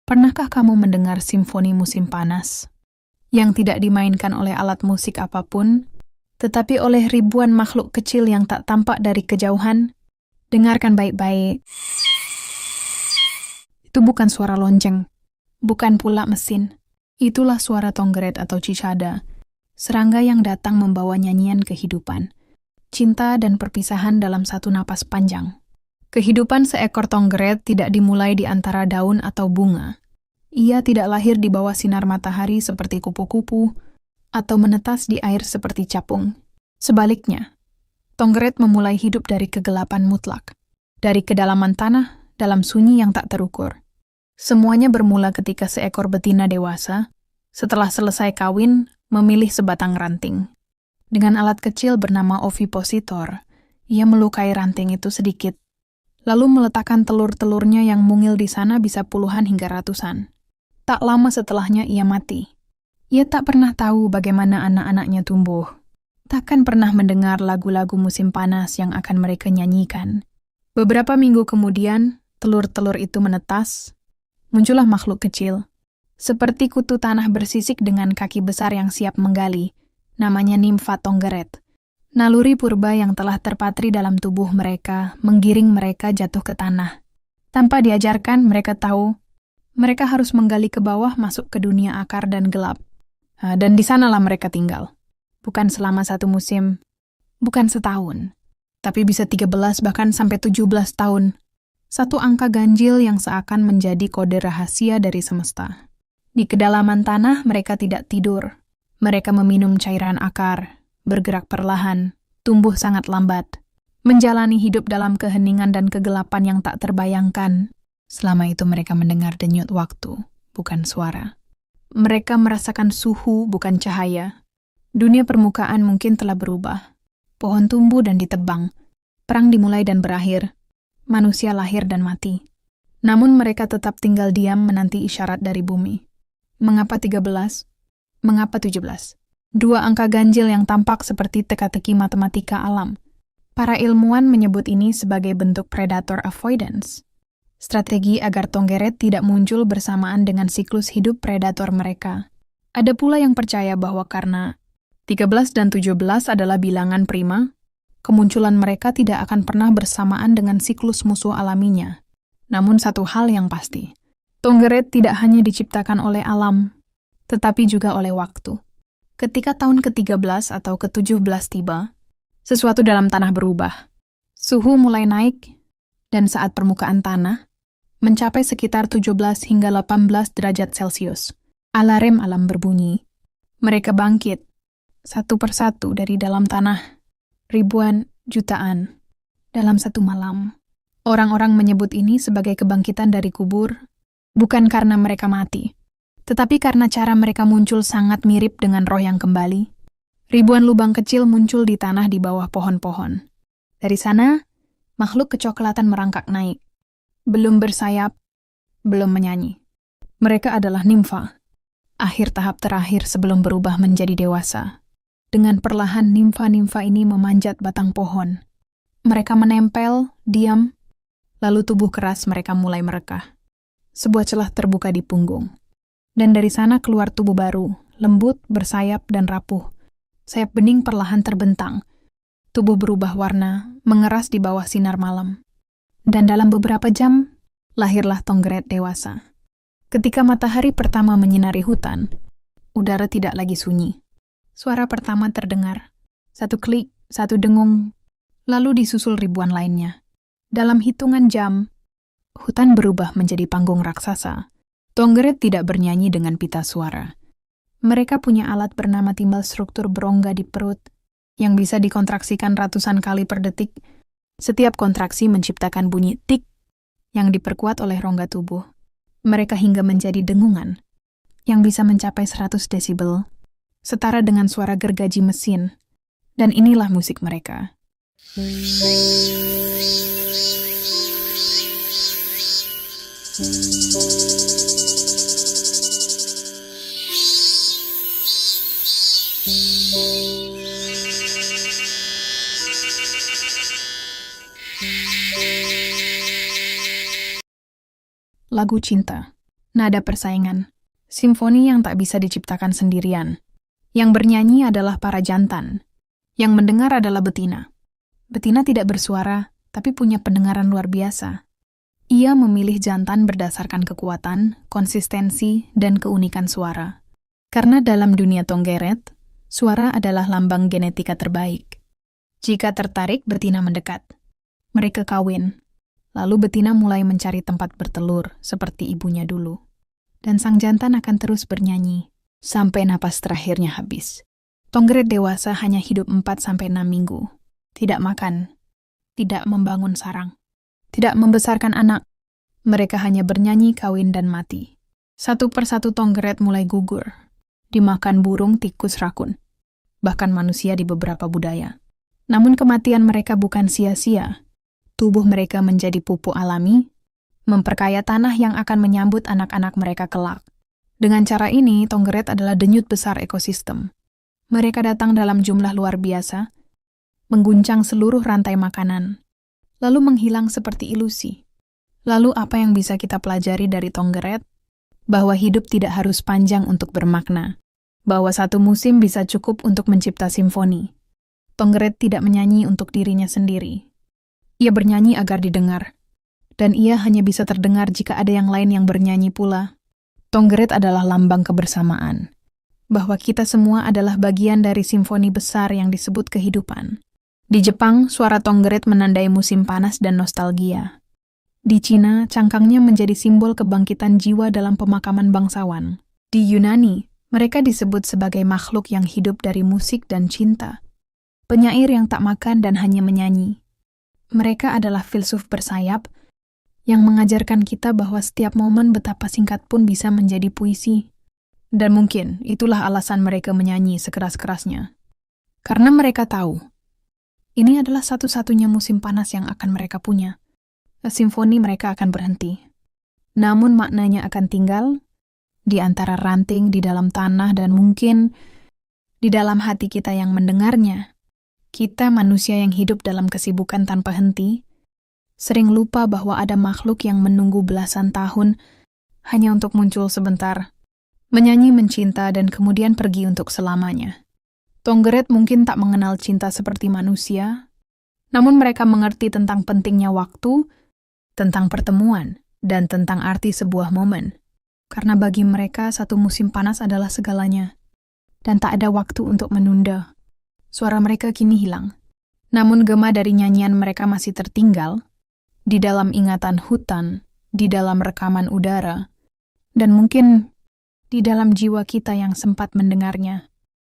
Pernahkah kamu mendengar simfoni musim panas yang tidak dimainkan oleh alat musik apapun, tetapi oleh ribuan makhluk kecil yang tak tampak dari kejauhan? Dengarkan baik-baik. Itu bukan suara lonceng, bukan pula mesin. Itulah suara Tonggeret atau Cicada, serangga yang datang membawa nyanyian kehidupan, cinta dan perpisahan dalam satu napas panjang. Kehidupan seekor Tonggeret tidak dimulai di antara daun atau bunga. Ia tidak lahir di bawah sinar matahari seperti kupu-kupu atau menetas di air seperti capung. Sebaliknya, Tonggeret memulai hidup dari kegelapan mutlak, dari kedalaman tanah dalam sunyi yang tak terukur. Semuanya bermula ketika seekor betina dewasa, setelah selesai kawin, memilih sebatang ranting. Dengan alat kecil bernama ovipositor, ia melukai ranting itu sedikit, lalu meletakkan telur-telurnya yang mungil di sana bisa puluhan hingga ratusan. Tak lama setelahnya ia mati. Ia tak pernah tahu bagaimana anak-anaknya tumbuh. Takkan pernah mendengar lagu-lagu musim panas yang akan mereka nyanyikan. Beberapa minggu kemudian, telur-telur itu menetas. Muncullah makhluk kecil, seperti kutu tanah bersisik dengan kaki besar yang siap menggali. Namanya nimfa Tonggeret. Naluri purba yang telah terpatri dalam tubuh mereka menggiring mereka jatuh ke tanah. Tanpa diajarkan, mereka tahu mereka harus menggali ke bawah masuk ke dunia akar dan gelap. Dan di sanalah mereka tinggal. Bukan selama satu musim, bukan setahun, tapi bisa 13 bahkan sampai 17 tahun. Satu angka ganjil yang seakan menjadi kode rahasia dari semesta. Di kedalaman tanah mereka tidak tidur. Mereka meminum cairan akar, bergerak perlahan, tumbuh sangat lambat, menjalani hidup dalam keheningan dan kegelapan yang tak terbayangkan. Selama itu mereka mendengar denyut waktu, bukan suara. Mereka merasakan suhu, bukan cahaya. Dunia permukaan mungkin telah berubah. Pohon tumbuh dan ditebang. Perang dimulai dan berakhir. Manusia lahir dan mati. Namun mereka tetap tinggal diam menanti isyarat dari bumi. Mengapa 13? Mengapa 17? Dua angka ganjil yang tampak seperti teka-teki matematika alam. Para ilmuwan menyebut ini sebagai bentuk predator avoidance. Strategi agar Tonggeret tidak muncul bersamaan dengan siklus hidup predator mereka. Ada pula yang percaya bahwa karena 13 dan 17 adalah bilangan prima, kemunculan mereka tidak akan pernah bersamaan dengan siklus musuh alaminya. Namun satu hal yang pasti, Tonggeret tidak hanya diciptakan oleh alam, tetapi juga oleh waktu. Ketika tahun ke-13 atau ke-17 tiba, sesuatu dalam tanah berubah. Suhu mulai naik, dan saat permukaan tanah mencapai sekitar 17 hingga 18 derajat Celcius. Alarm alam berbunyi. Mereka bangkit, satu persatu dari dalam tanah, ribuan, jutaan, dalam satu malam. Orang-orang menyebut ini sebagai kebangkitan dari kubur, bukan karena mereka mati, tetapi karena cara mereka muncul sangat mirip dengan roh yang kembali. Ribuan lubang kecil muncul di tanah di bawah pohon-pohon. Dari sana, makhluk kecoklatan merangkak naik. Belum bersayap, belum menyanyi. Mereka adalah nimfa, akhir tahap terakhir sebelum berubah menjadi dewasa. Dengan perlahan nimfa-nimfa ini memanjat batang pohon. Mereka menempel, diam, lalu tubuh keras mereka mulai merekah. Sebuah celah terbuka di punggung. Dan dari sana keluar tubuh baru, lembut, bersayap, dan rapuh. Sayap bening perlahan terbentang. Tubuh berubah warna, mengeras di bawah sinar malam. Dan dalam beberapa jam, lahirlah Tonggeret dewasa. Ketika matahari pertama menyinari hutan, udara tidak lagi sunyi. Suara pertama terdengar. Satu klik, satu dengung, lalu disusul ribuan lainnya. Dalam hitungan jam, hutan berubah menjadi panggung raksasa. Tonggeret tidak bernyanyi dengan pita suara. Mereka punya alat bernama timbal struktur berongga di perut, yang bisa dikontraksikan ratusan kali per detik. Setiap kontraksi menciptakan bunyi tik yang diperkuat oleh rongga tubuh. Mereka hingga menjadi dengungan yang bisa mencapai 100 desibel, setara dengan suara gergaji mesin. Dan inilah musik mereka. Lagu cinta, nada persaingan, simfoni yang tak bisa diciptakan sendirian. Yang bernyanyi adalah para jantan, yang mendengar adalah betina. Betina tidak bersuara, tapi punya pendengaran luar biasa. Ia memilih jantan berdasarkan kekuatan, konsistensi, dan keunikan suara. Karena dalam dunia Tonggeret, suara adalah lambang genetika terbaik. Jika tertarik, betina mendekat. Mereka kawin. Lalu betina mulai mencari tempat bertelur, seperti ibunya dulu. Dan sang jantan akan terus bernyanyi, sampai napas terakhirnya habis. Tonggeret dewasa hanya hidup 4-6 minggu. Tidak makan, tidak membangun sarang, tidak membesarkan anak. Mereka hanya bernyanyi, kawin, dan mati. Satu persatu Tonggeret mulai gugur, dimakan burung, tikus, rakun, bahkan manusia di beberapa budaya. Namun kematian mereka bukan sia-sia. Tubuh mereka menjadi pupuk alami, memperkaya tanah yang akan menyambut anak-anak mereka kelak. Dengan cara ini, Tonggeret adalah denyut besar ekosistem. Mereka datang dalam jumlah luar biasa, mengguncang seluruh rantai makanan, lalu menghilang seperti ilusi. Lalu apa yang bisa kita pelajari dari Tonggeret? Bahwa hidup tidak harus panjang untuk bermakna. Bahwa satu musim bisa cukup untuk mencipta simfoni. Tonggeret tidak menyanyi untuk dirinya sendiri. Ia bernyanyi agar didengar. Dan ia hanya bisa terdengar jika ada yang lain yang bernyanyi pula. Tonggeret adalah lambang kebersamaan. Bahwa kita semua adalah bagian dari simfoni besar yang disebut kehidupan. Di Jepang, suara Tonggeret menandai musim panas dan nostalgia. Di Cina, cangkangnya menjadi simbol kebangkitan jiwa dalam pemakaman bangsawan. Di Yunani, mereka disebut sebagai makhluk yang hidup dari musik dan cinta. Penyair yang tak makan dan hanya menyanyi. Mereka adalah filsuf bersayap yang mengajarkan kita bahwa setiap momen betapa singkat pun bisa menjadi puisi. Dan mungkin itulah alasan mereka menyanyi sekeras-kerasnya. Karena mereka tahu, ini adalah satu-satunya musim panas yang akan mereka punya. Simfoni mereka akan berhenti. Namun maknanya akan tinggal di antara ranting di dalam tanah dan mungkin di dalam hati kita yang mendengarnya. Kita manusia yang hidup dalam kesibukan tanpa henti, sering lupa bahwa ada makhluk yang menunggu belasan tahun hanya untuk muncul sebentar, menyanyi mencinta dan kemudian pergi untuk selamanya. Tonggeret mungkin tak mengenal cinta seperti manusia, namun mereka mengerti tentang pentingnya waktu, tentang pertemuan, dan tentang arti sebuah momen. Karena bagi mereka satu musim panas adalah segalanya, dan tak ada waktu untuk menunda. Suara mereka kini hilang. Namun gema dari nyanyian mereka masih tertinggal, di dalam ingatan hutan, di dalam rekaman udara, dan mungkin di dalam jiwa kita yang sempat mendengarnya.